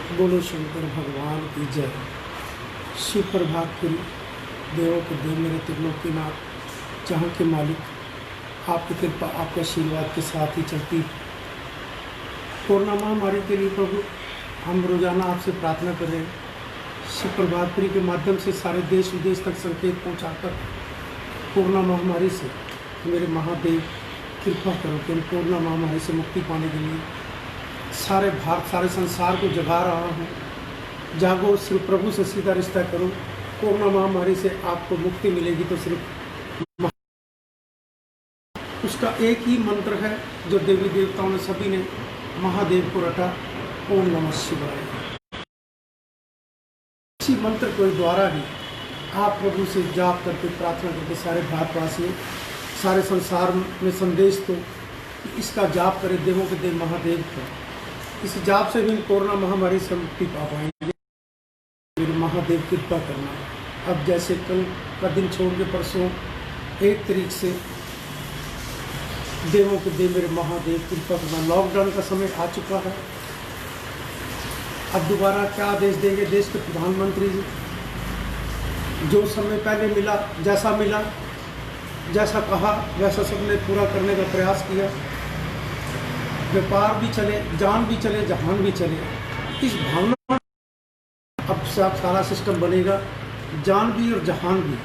बोलो शंकर भगवान की जय। शिव प्रभातपुरी देवों के देव मेरे त्रिलोकीनाथ जहाँ के मालिक, आपकी कृपा आपके आशीर्वाद के साथ ही चलती है। कोरोना महामारी के लिए प्रभु हम रोजाना आपसे प्रार्थना कर रहे हैं। शिव प्रभातपुरी के माध्यम से सारे देश विदेश तक संकेत पहुँचाकर कोरोना महामारी से मेरे महादेव कृपा करो कि हम कोरोना महामारी से मुक्ति पाने के लिए सारे भारत सारे संसार को जगा रहा हूँ। जागो, सिर्फ प्रभु से सीधा रिश्ता करो। कोरोना महामारी से आपको मुक्ति मिलेगी तो सिर्फ उसका एक ही मंत्र है जो देवी देवताओं ने सभी ने महादेव को रटा, ओम नमः शिवाय। इसी मंत्र के द्वारा ही आप प्रभु से जाप करके प्रार्थना करके सारे भारतवासियों सारे संसार में संदेश दो कि इसका जाप करें देवों के देव महादेव का। इस जाप से भी कोरोना महामारी से मुक्ति पा पाएंगे। मेरे महादेव कृपा करना। अब जैसे कल का दिन छोड़ के परसों 1 तारीख से देवों के देव मेरे महादेव कृपा करना। लॉकडाउन का समय आ चुका है। अब दोबारा क्या आदेश देंगे देश के प्रधानमंत्री जी? जो समय पहले मिला, जैसा कहा वैसा सबने पूरा करने का प्रयास किया। व्यापार भी चले, जान भी चले, जहान भी चले। इस भावना अब सारा सिस्टम बनेगा, जान भी और जहान भी।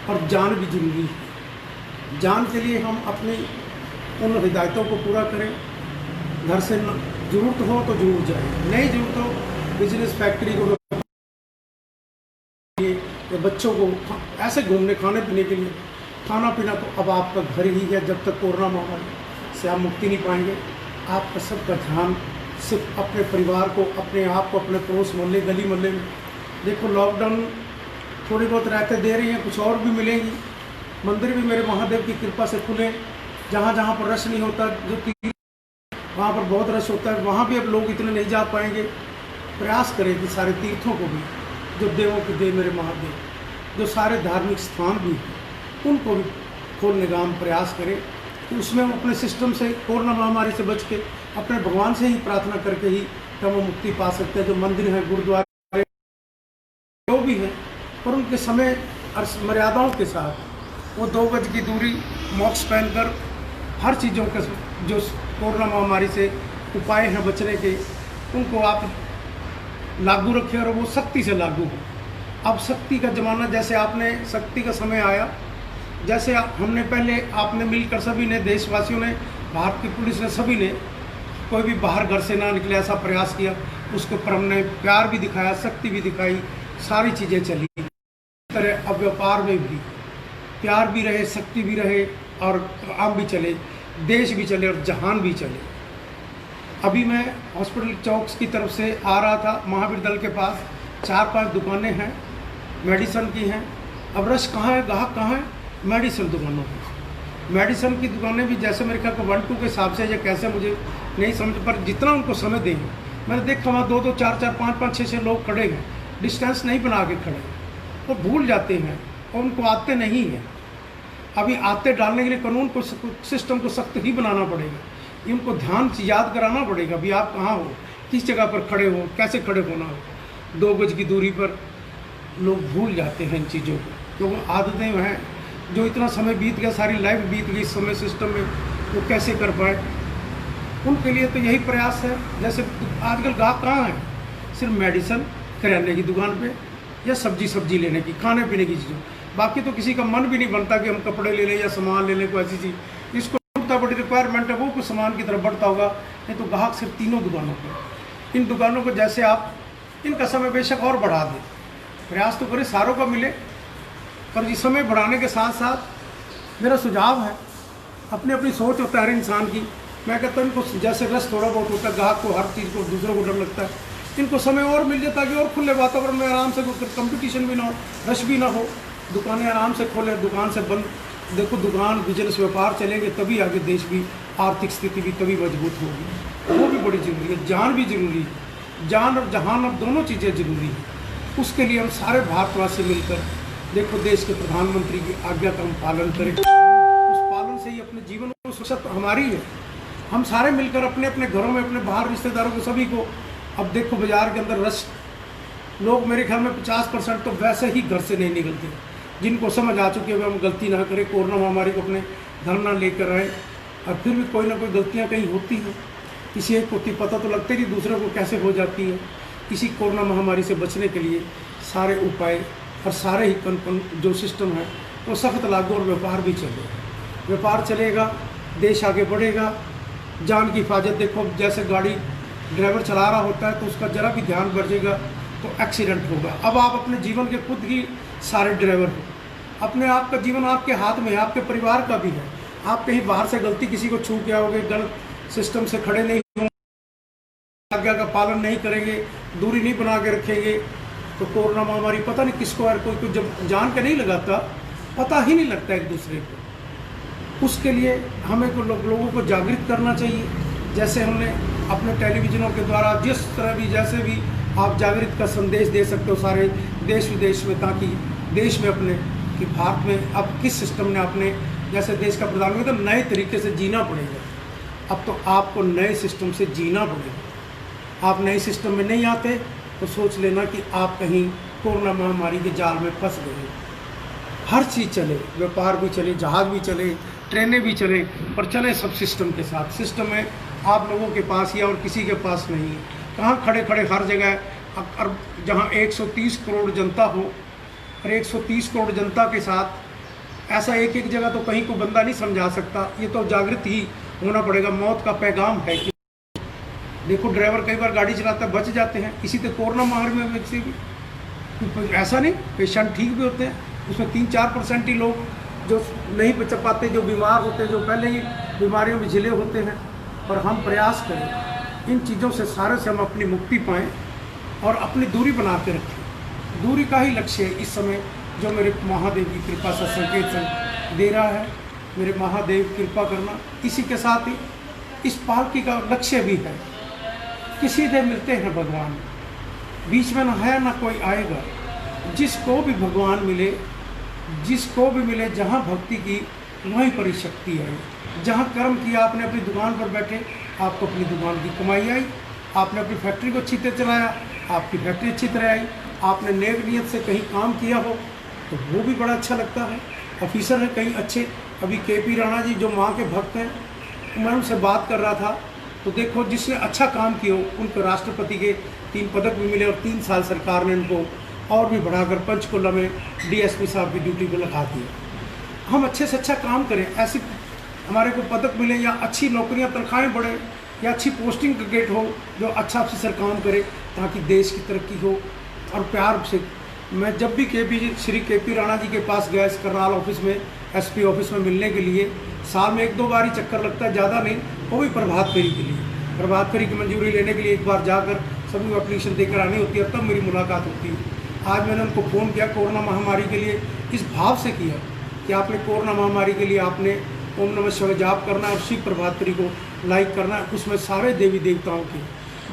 और जान भी जरूरी है। जान के लिए हम अपनी उन हिदायतों को पूरा करें। घर से जरूरत हो तो जरूर जाए, नहीं जरूरत हो बिजनेस फैक्ट्री को या बच्चों को ऐसे घूमने खाने पीने के लिए। खाना पीना तो अब आपका घर ही है। जब तक कोरोना महामारी से आप मुक्ति नहीं पाएंगे, आपका सबका ध्यान सिर्फ अपने परिवार को, अपने आप को, अपने पड़ोस मोहल्ले गली मोहल्ले में। देखो लॉकडाउन थोड़ी बहुत रहते दे रही हैं, कुछ और भी मिलेंगी। मंदिर भी मेरे महादेव की कृपा से खुले। जहाँ जहाँ पर रश नहीं होता, जो तीर्थ वहाँ पर बहुत रश होता है, वहाँ भी अब लोग इतने नहीं जा पाएंगे। प्रयास करें कि सारे तीर्थों को भी, जो देवों के देव मेरे महादेव, जो सारे धार्मिक स्थान भी हैं, उनको भी खोलने का हम प्रयास करें। तो उसमें हम अपने सिस्टम से, कोरोना महामारी से बच के अपने भगवान से ही प्रार्थना करके ही तब हम मुक्ति पा सकते हैं। जो मंदिर हैं, गुरुद्वारे जो भी हैं, और उनके समय और मर्यादाओं के साथ वो 2 गज की दूरी, मास्क पहनकर हर चीज़ों के जो कोरोना महामारी से उपाय हैं बचने के, उनको आप लागू रखें और वो सख्ती से लागू हो। अब शक्ति का ज़माना, जैसे आपने शक्ति का समय आया, जैसे हमने पहले आपने मिलकर सभी ने, देशवासियों ने, भारत की पुलिस ने, सभी ने, कोई भी बाहर घर से ना निकले ऐसा प्रयास किया। उसके पर हमने प्यार भी दिखाया, शक्ति भी दिखाई, सारी चीज़ें चली। तरह अब व्यापार में भी प्यार भी रहे, शक्ति भी रहे, और काम भी चले, देश भी चले और जहान भी चले। अभी मैं हॉस्पिटल चौक की तरफ से आ रहा था, महावीर दल के पास 4-5 दुकानें हैं, मेडिसिन की हैं। अब रश कहाँ है, ग्राहक कहाँ है? मेडिसिन दुकानों की। मेडिसिन की दुकानें भी जैसे मेरे ख्याल को 1-2 के हिसाब से, या कैसे मुझे नहीं समझ, पर जितना उनको समय देंगे, मैंने देखा वहाँ 2-2, 4-4, 5-5, 6-6 लोग खड़े हैं, डिस्टेंस नहीं बना के खड़े, वो भूल जाते हैं और उनको आते नहीं हैं। अभी आते डालने के लिए कानून को, सिस्टम को सख्त ही बनाना पड़ेगा। इनको ध्यान से याद कराना पड़ेगा भी आप कहाँ हो, किस जगह पर खड़े हो, कैसे खड़े होना हो। 2 गज की दूरी पर लोग भूल जाते हैं इन चीज़ों को, क्योंकि आदतें हैं। जो इतना समय बीत गया, सारी लाइफ बीत गई इस समय सिस्टम में, वो कैसे कर पाए? उनके लिए तो यही प्रयास है। जैसे आजकल ग्राहक कहाँ है? सिर्फ मेडिसिन, किराने की दुकान पे, या सब्जी लेने की, खाने पीने की चीज़ों। बाकी तो किसी का मन भी नहीं बनता कि हम कपड़े ले लें या सामान ले लें, कोई ऐसी चीज़। इसको बड़ी रिक्वायरमेंट है, वो कुछ सामान की तरफ बढ़ता होगा। नहीं तो ग्राहक सिर्फ 3 दुकानों पर। इन दुकानों को जैसे आप इनका समय बेशक और बढ़ा दें, प्रयास तो करें सारों का मिले, पर इस समय बढ़ाने के साथ साथ मेरा सुझाव है, अपनी अपनी सोच होता है हर इंसान की। मैं कहता हूँ इनको जैसे रस थोड़ा बहुत होता है, ग्राहक को हर चीज़ को, दूसरों को डर लगता है, इनको समय और मिल जाए ताकि और खुले वातावरण में आराम से कंपटीशन भी ना हो, रश भी ना हो, दुकानें आराम से खोले, दुकान से बंद। देखो दुकान, बिजनेस, व्यापार चलेंगे तभी आगे देश भी, आर्थिक स्थिति भी तभी मजबूत होगी। वो भी बड़ी ज़रूरी है। जान भी ज़रूरी है, जान और जहान, अब दोनों चीज़ें ज़रूरी हैं। उसके लिए हम सारे भारतवासी मिलकर, देखो देश के प्रधानमंत्री की आज्ञा का हम पालन करें। उस पालन से ही अपने जीवन को सुरक्षा हमारी है। हम सारे मिलकर अपने अपने घरों में, अपने बाहर रिश्तेदारों को, सभी को अब देखो बाज़ार के अंदर रश, लोग मेरे ख्याल में 50% तो वैसे ही घर से नहीं निकलते, जिनको समझ आ चुकी है हम गलती ना करें, कोरोना महामारी को अपने घर ना लेकर आए। और फिर भी कोई ना कोई गलतियाँ कहीं होती हैं, किसी एक को पता तो लगता ही नहीं दूसरे को कैसे हो जाती है। इसी कोरोना महामारी से बचने के लिए सारे उपाय और सारे ही जो सिस्टम है वो सख्त लागू, और व्यापार भी चलेगा। व्यापार चलेगा, देश आगे बढ़ेगा, जान की हिफाजत। देखो जैसे गाड़ी ड्राइवर चला रहा होता है तो उसका ज़रा भी ध्यान बढ़ेगा तो एक्सीडेंट होगा। अब आप अपने जीवन के खुद ही सारे ड्राइवर हो, अपने आप का जीवन आपके हाथ में है, आपके परिवार का भी है। आप कहीं बाहर से गलती किसी को छू के आओगे, गलत सिस्टम से खड़े नहीं होंगे, आज्ञा का पालन नहीं करेंगे, दूरी नहीं बना के रखेंगे तो कोरोना महामारी पता नहीं किसको है, कोई जब जान के नहीं लगाता, पता ही नहीं लगता एक दूसरे को। उसके लिए हमें को लोगों को जागृत करना चाहिए, जैसे हमने अपने टेलीविजनों के द्वारा जिस तरह भी जैसे भी आप जागृत का संदेश दे सकते हो सारे देश विदेश में, ताकि देश में अपने कि भारत में अब किस सिस्टम ने अपने जैसे देश का प्रधानमंत्री तो नए तरीके से जीना पड़ेगा। अब तो आपको नए सिस्टम से जीना पड़ेगा। आप नए सिस्टम में नहीं आते तो सोच लेना कि आप कहीं कोरोना महामारी के जाल में फंस गए। हर चीज़ चले, व्यापार भी चले, जहाज़ भी चले, ट्रेनें भी चले, पर चले सब सिस्टम के साथ। सिस्टम है आप लोगों के पास ही और किसी के पास नहीं है। कहाँ खड़े खड़े हर जगह और जहाँ 130 करोड़ जनता हो और 130 करोड़ जनता के साथ ऐसा एक एक जगह तो कहीं को बंदा नहीं समझा सकता। ये तो जागृत ही होना पड़ेगा। मौत का पैगाम है कि देखो ड्राइवर कई बार गाड़ी चलाता बच जाते हैं, इसी तो कोरोना महामारी में वैसे भी ऐसा नहीं, पेशेंट ठीक भी होते हैं, उसमें 3-4% ही लोग जो नहीं बच पाते, जो बीमार होते हैं, जो पहले ही बीमारियों में झिले होते हैं। पर हम प्रयास करें इन चीज़ों से सारे से हम अपनी मुक्ति पाएँ और अपनी दूरी बना के रखें। दूरी का ही लक्ष्य है इस समय जो मेरे महादेव की कृपा से संकेत दे रहा है। मेरे महादेव कृपा करना, इसी के साथ ही इस पालकी का लक्ष्य भी है कि सीधे मिलते हैं भगवान, बीच में ना है ना कोई आएगा। जिसको भी भगवान मिले, जिसको भी मिले, जहाँ भक्ति की वहीं पर ही शक्ति है। जहाँ कर्म किया, आपने अपनी दुकान पर बैठे आपको अपनी दुकान की कमाई आई, आपने अपनी फैक्ट्री को अच्छी तरह चलाया आपकी फैक्ट्री अच्छी तरह आई, आपने नेक नियत से कहीं काम किया हो तो वो भी बड़ा अच्छा लगता है। ऑफिसर हैं कहीं अच्छे, अभी KP राणा जी जो माँ के भक्त हैं, मैं उनसे बात कर रहा था तो देखो जिसने अच्छा काम किया उनको राष्ट्रपति के 3 पदक भी मिले और 3 साल सरकार ने उनको और भी बढ़ाकर पंचकुला में DSP साहब की ड्यूटी पर लगा दिया। हम अच्छे से अच्छा काम करें, ऐसे हमारे को पदक मिले या अच्छी नौकरियां तनख्वाहें बढ़े या अच्छी पोस्टिंग ग्रेड हो, जो अच्छा ऑफिसर काम करे ताकि देश की तरक्की हो। और प्यार से मैं जब भी श्री KP राणा जी के पास गया इस करनाल ऑफिस में, SP ऑफिस में मिलने के लिए, साल में 1-2 बार ही चक्कर लगता है, ज़्यादा नहीं, वो भी प्रभात फेरी के लिए। प्रभात फेरी की मंजूरी लेने के लिए एक बार जाकर सभी को एप्लीकेशन देकर आनी होती है, तब मेरी मुलाकात होती है। आज मैंने उनको फ़ोन किया कोरोना महामारी के लिए, इस भाव से किया कि आपने कोरोना महामारी के लिए आपने ओम नमः शिवाय जाप करना है और शिव प्रभात फेरी को लाइक करना है। उसमें सारे देवी देवताओं के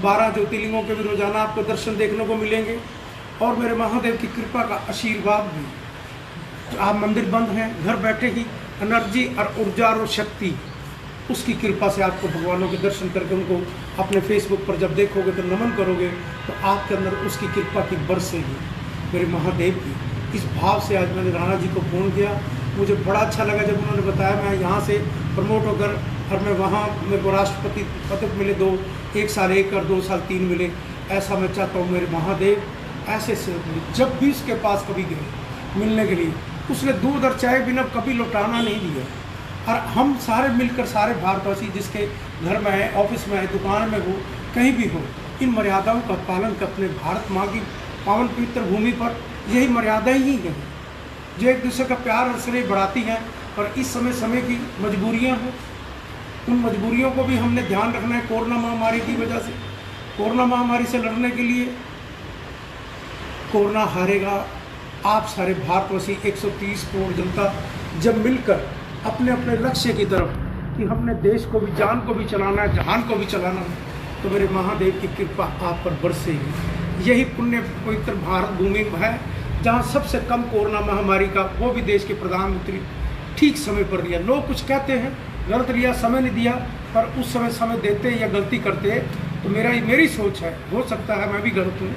12 ज्योतिर्लिंगों के भी रोजाना आपको दर्शन देखने को मिलेंगे और मेरे महादेव की कृपा का आशीर्वाद भी। आप मंदिर बंद हैं, घर बैठे ही एनर्जी और ऊर्जा और शक्ति उसकी कृपा से आपको भगवानों के दर्शन करके उनको अपने फेसबुक पर जब देखोगे तो नमन करोगे तो आपके अंदर उसकी कृपा की बरसेगी मेरे महादेव की। इस भाव से आज मैंने राणा जी को फ़ोन किया, मुझे बड़ा अच्छा लगा जब उन्होंने बताया मैं यहाँ से प्रमोट होकर और मैं वहाँ मेरे को राष्ट्रपति पदक मिले 2, 1 साल 1 और 2 साल 3 मिले। ऐसा मैं चाहता हूँ मेरे महादेव ऐसे से जब भी इसके पास कभी गए मिलने के लिए उसने दूध और चाय बिना कभी लौटाना नहीं दिया। और हम सारे मिलकर सारे भारतवासी जिसके घर में है, ऑफिस में है, दुकान में हो, कहीं भी हो, इन मर्यादाओं का पालन कर अपने भारत माँ की पावन पवित्र भूमि पर यही मर्यादाएं ही हैं जो एक दूसरे का प्यार और स्नेह बढ़ाती हैं। और इस समय की मजबूरियां हैं, उन मजबूरियों को भी हमने ध्यान रखना है। कोरोना महामारी की वजह से, कोरोना महामारी से लड़ने के लिए कोरोना हारेगा। आप सारे भारतवासी 130 करोड़ जनता जब मिलकर अपने अपने लक्ष्य की तरफ कि हमने देश को भी, जान को भी चलाना है, जहान को भी चलाना है, तो मेरे महादेव की कृपा आप पर बरसेगी। यही पुण्य पवित्र भारत भूमि है जहाँ सबसे कम कोरोना महामारी का वो भी देश के प्रधानमंत्री ठीक समय पर लिया। लोग कुछ कहते हैं गलत लिया, समय नहीं दिया, पर उस समय देते या गलती करते तो मेरी सोच है, हो सकता है मैं भी गलत हूँ,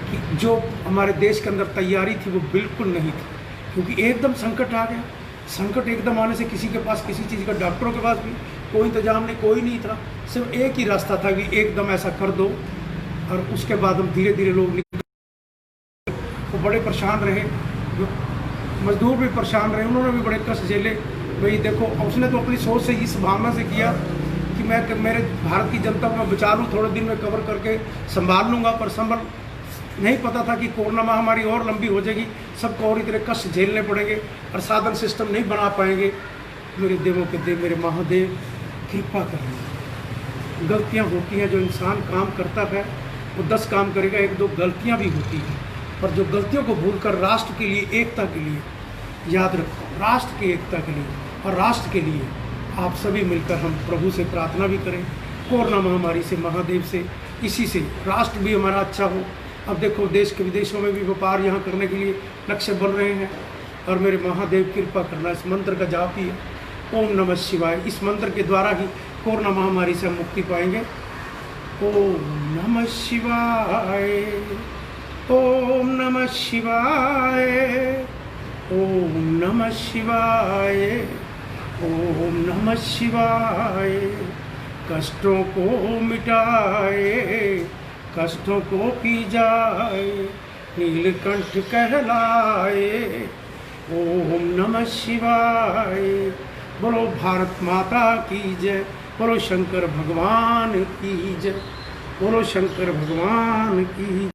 कि जो हमारे देश के अंदर तैयारी थी वो बिल्कुल नहीं थी, क्योंकि एकदम संकट आ गया। संकट एकदम आने से किसी के पास किसी चीज़ का, डॉक्टरों के पास भी कोई इंतजाम नहीं, कोई नहीं था। सिर्फ एक ही रास्ता था कि एकदम ऐसा कर दो, और उसके बाद हम धीरे धीरे लोग वो बड़े परेशान रहे, जो मजदूर भी परेशान रहे, उन्होंने भी बड़े कष्ट झेले। भाई देखो, उसने तो अपनी सोच से इस भावना से किया कि मेरे भारत की जनता को मैं बचा लूँ, थोड़े दिन में कवर करके संभाल लूँगा, पर संभल नहीं पता था कि कोरोना महामारी और लंबी हो जाएगी, सबको और इतने कष्ट झेलने पड़ेंगे और साधन सिस्टम नहीं बना पाएंगे। मेरे देवों के देव, मेरे महादेव कृपा करें। गलतियाँ होती हैं, जो इंसान काम करता है वो 10 काम करेगा, 1-2 गलतियाँ भी होती हैं, पर जो गलतियों को भूलकर राष्ट्र के लिए, एकता के लिए, याद रखो, राष्ट्र की एकता के लिए और राष्ट्र के लिए आप सभी मिलकर हम प्रभु से प्रार्थना भी करें, कोरोना महामारी से, महादेव से, इसी से राष्ट्र भी हमारा अच्छा हो। अब देखो, देश के विदेशों में भी व्यापार यहाँ करने के लिए लक्ष्य बन रहे हैं, और मेरे महादेव कृपा करना। इस मंत्र का जाप ही है, ओम नमः शिवाय। इस मंत्र के द्वारा ही कोरोना महामारी से हम मुक्ति पाएंगे। ओम नमः शिवाय, ओम नमः शिवाय, ओम नमः शिवाय, ओम नमः शिवाय। कष्टों को मिटाए, कष्टों को पी जाए, नीलकंठ कहलाए। ओम नमः शिवाय। बोलो भारत माता की जय, बोलो शंकर भगवान की जय, बोलो शंकर भगवान की।